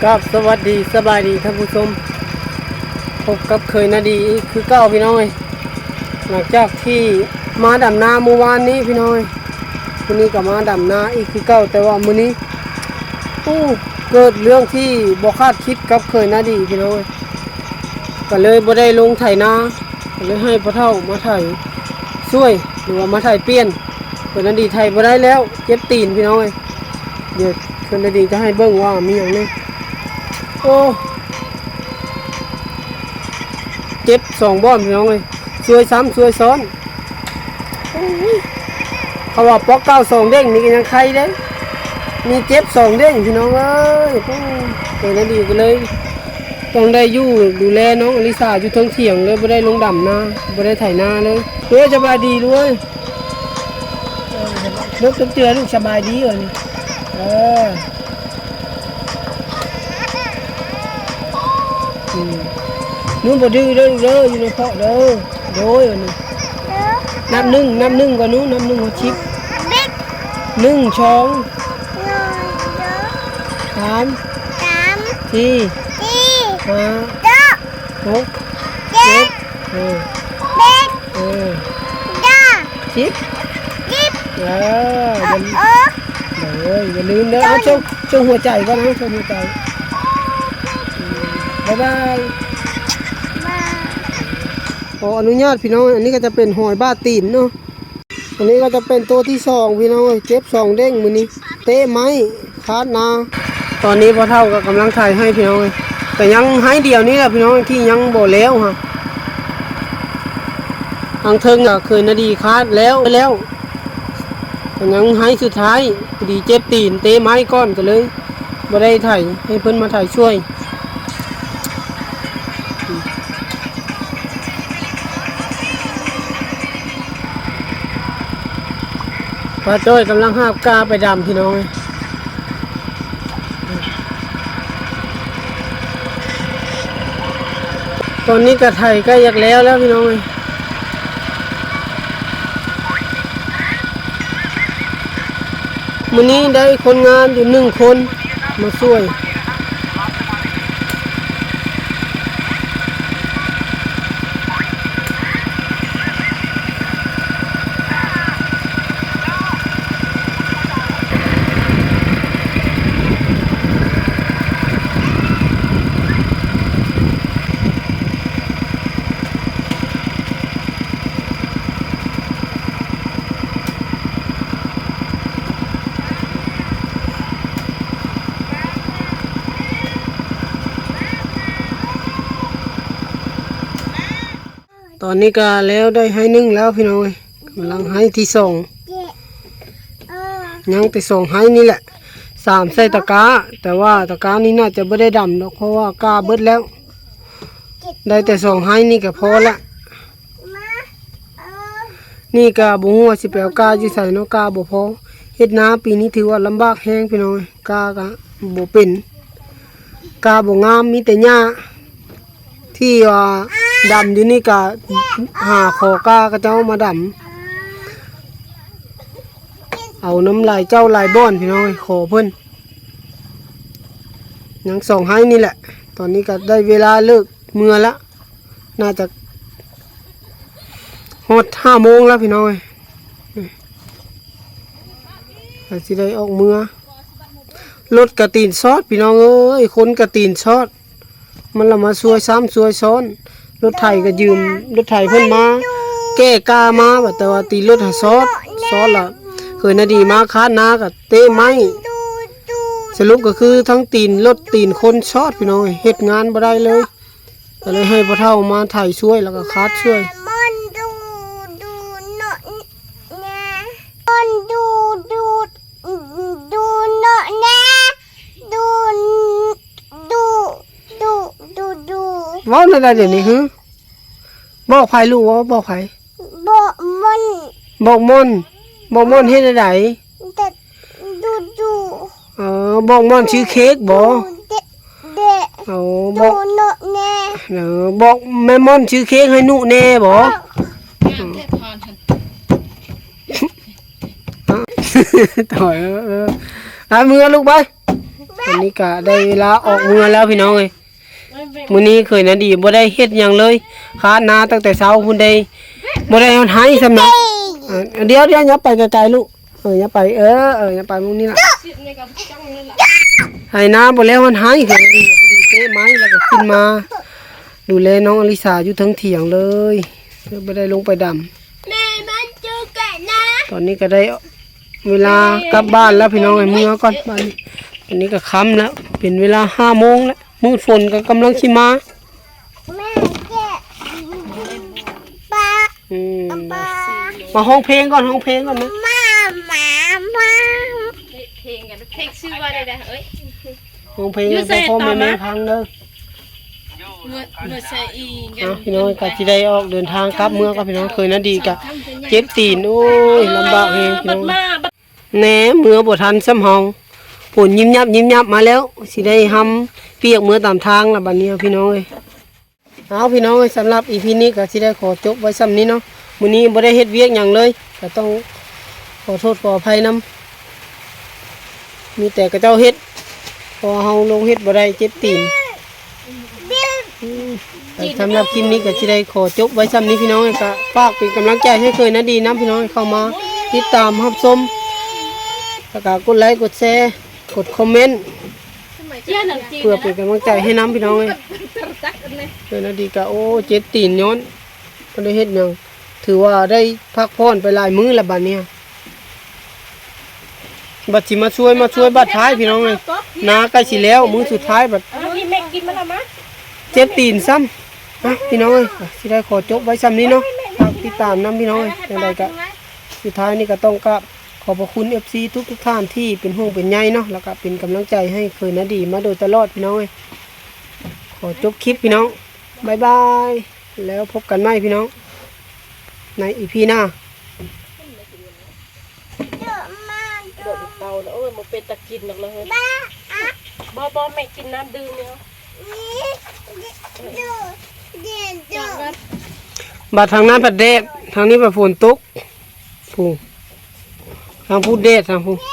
ครับสวัสดีสบายดีท่านผู้ชมพบกับเคยนาดีคือเก้าพี่น้อยหลังจากที่มาดำนาเมื่อวานนี้พี่น้อยวันนี้ก็มาดำนาอีกคือเก้าแต่ว่ามื้อนี้เกิดเรื่องที่บ่คาดคิดกับเคยนาดีพี่น้อยก็เลยบ่ได้ลงไถนาก็เลยให้พ่อเฒ่ามาไถช่วยหรือว่ามาไถเปลี่ยนเคยนาดีไถบ่ได้แล้วเจ็บตีนพี่น้อยเดี๋ยวเคยนาดีจะให้เบิ่งว่ามีอย่างนี้โอ้เจ็บสองบ้อนพี่น้องเลยช่วยซ้ำช่วยซ้อนเขาว่าป๊อกเก้าสองเด้งนี่ก็ยังใครได้มีเจ็บสองเด้งพี่น้องเอ้ยตัวนั้นดีกันเลยต้องได้อยู่ดูแลน้องอลิสาอยู่ทั้งเถียงเลยไม่ได้ลงดำนาไม่ได้ไถนาเลยเพื่อสบายดีด้วยลูกเตือนลูกสบายดีเลยนู้นบ่ดื้อเด้ออยู่ในเพาะเด้อโดยนับหนึ่งก่อนนู้นนับหนึ่งหัวชิปหนึ่งช้องสามสี่ห้าหกเจ็ดสิบอย่าลืมเด้อเอาช่วงหัวใจก่อนนะช่วงหัวใจบ๊ายบายขออนุญาตพี่น้องอันนี้ก็จะเป็นหอยบ้าตีนเนาะอันนี้ก็จะเป็นตัวที่สองพี่น้องเจ็บสองเด้งมือนี้เตะไม้คาดนาตอนนี้พ่อเฒ่าก็กำลังถ่ายให้พี่น้องแต่ยังให้เดียวนี้แหละพี่น้องที่ยังบ่แล้วฮะทางเทิงก็เคยนาดีคาดแล้วแต่ยังให้สุดท้ายดีเจ็บตีนเตะไม้ก้อนกันเลยบ่ได้ถ่ายให้เพิ่นมาถ่ายช่วยป้าจ้อยกำลังหาบกาไปดำพี่น้องตอนนี้กระไถใกล้อยากแล้วพี่น้องมื้อนี้ได้คนงานอยู่1 คนมาช่วยตอนนี้ก็แล้วได้ให้1แล้วพี่น้องกำลังให้ที่2ยังแต่2ให้นี่แหละ3ใส่ตะกร้าแต่ว่าตะกร้านี้น่าจะไม่ได้ดำหรอกเพราะว่ากาเบิดแล้วได้แต่2ให้นี่ก็พอละนี่กาบุ้งว่าสิไปเอากาอยู่ใส่เนาะกาบ่พอเฮ็ดนาปีนี้ถือว่าลำบากแห้งพี่น้องกาบ่เป็นกาบ่งามมีแต่หญ้าที่ว่าดำอยู่นี่ก็หาขอกาก็เจ้ามาดำเอาน้ำลายเจ้าลายบ้อนพี่น้องขอเพิ่นยัง2ให้นี่แหละตอนนี้ก็ได้เวลาเลิกเมื่อละน่าจะฮอด5 โมงแล้วพี่น้องสิได้ออกเมื่อรถกระตีนซอดพี่น้องเอ้ยคนกระตีนซอดมันละมาซวยซ้ำซวยซ้อนรถไถก็ยืมรถไถเพิ่นมาแก้กามาแต่ว่าตีรถหาซอดละเคยนาดีมาคาดนากับเตะไม้สรุปก็คือทั้งตีนรถตีนคนซอดพี่น้องเฮ็ดงานบ่ได้เลยก็เลยให้พ่อเฒ่ามาไถช่วยแล้วก็คาดช่วยว้าวอะไรเดี๋ยวนี้ฮึบอกไผลูกว่าบอกไผบอกมนเฮ็ดอะไรบอกมนชื่อเค้กบอกแม่มนชื่อเค้กให้หนูแน่บ่ถอยมือลูกไป อันนี้ก็ได้เวลาออกเมืองแล้วพี่น้องเอ้ยมื้อนี้เคยนะดีบ่ได้เฮ็ดหยังเลยค้านาตั้งแต่เช้าพุ่นได้บ่ได้เอาให้สำนักเดี๋ยวอย่าไปไกลๆลูกอย่าไปอย่าไปมุมนี้ล่ะให้นาบ่แล้วมันให้เคยนะดีพอดีเตะไม้แล้วก็ขึ้นมาดูแลน้องอลิสาอยู่ทั้งเถียงเลยบ่ได้ลงไปดำ แม่มันจูแกะนะ ตอนนี้ก็ได้เวลากลับบ้านแล้วพี่น้องไอ้เมื่อก่อนบ้านนี้อันนี้ก็ค่ำแล้วเป็นเวลา5 โมงแล้วมืดฝนก็กำลังชิมา แม่แกะปลา อืม ปลา มาห้องเพลงก่อนห้องเพลงก่อนนะ หมาหมาหมา เพลงกันเพลงชื่อว่าอะไรนะเอ้ย ห้องเพลงให้พ่อแม่พังเด้อ เมื่อใส่อีกั เอาพี่น้องก็สิได้ออกเดินทางกลับเมื่อก็พี่น้องเคยนะดีกะเจ็บตีนโอ้ยลำบากเองพี่น้องแหนเมื่อบ่ทันซ้ำเฮาฝนยิ้มยับมาแล้วสิได้หำเปียกเมื่อตามทางละบัดนี้พี่น้องเอ้ยเอาพี่น้องเอ้ยสำหรับ EP นี้ก็สิได้ขอจบไว้ซ้ำนี้เนาะมื้อนี้บ่ได้เฮ็ดเวียกหยังเลยก็ต้องขอโทษขออภัยนำมีแต่กระเจ้าเฮ็ดพอเฮาลงเฮ็ดบ่ได้เจ็บตีนสำหรับคลิปนี้ก็สิได้ขอจบไว้ซ้ำนี้พี่น้องเอ้ยก็ฝากเป็นกำลังใจให้เคยนะดีนะพี่น้องเข้ามาติดตามรับชมแล้วก็กดไลค์กดแชร์กดคอมเมนต์ เจ้าหนังจีน เพื่อเป็นกำลังใจให้น้ำพี่น้องเลย ตักเลย เคยนะดีกะโอ้เจ็ดตีนย้อนก็ได้เฮ็ดหยังถือว่าได้พักผ่อนไปหลายมื้อละบัดเนี้ยบัดสิมาช่วยบัดท้ายพี่น้องเลยนาใกล้สิแล้วมื้อสุดท้ายบัด นี่แม่กินมาแล้วมั้ย เจ็บตีนซ้ำนะพี่น้องเอ้ยสิได้ขอจบไว้ซ้ำนี้เนาะฝากติดตามน้ำพี่น้องเอ้ยอย่างไรก็สุดท้ายนี่ก็ต้องกราบขอบพระคุณ FC ทุกท่านที่เป็นห่วงเป็นใยเนาะแล้วก็เป็นกำลังใจให้เคยนะดีมาโดยตลอดพี่น้องเอ้ยขอจบคลิปพี่น้องบ๊ายบายแล้วพบกันใหม่พี่น้องใน EP หน้า เยอะมาก โดดเตาแล้วโอ้ยมันเป็นตะกินหรอกเลย ป้าอ่ะ บ่แม่กินน้ำดื่มเนี่ย นี่ดูเด่นดู บัดทางนั้นบัดแดดทางนี้บัดฝนตกผู้ทางพูดแดดทางผู้ แม่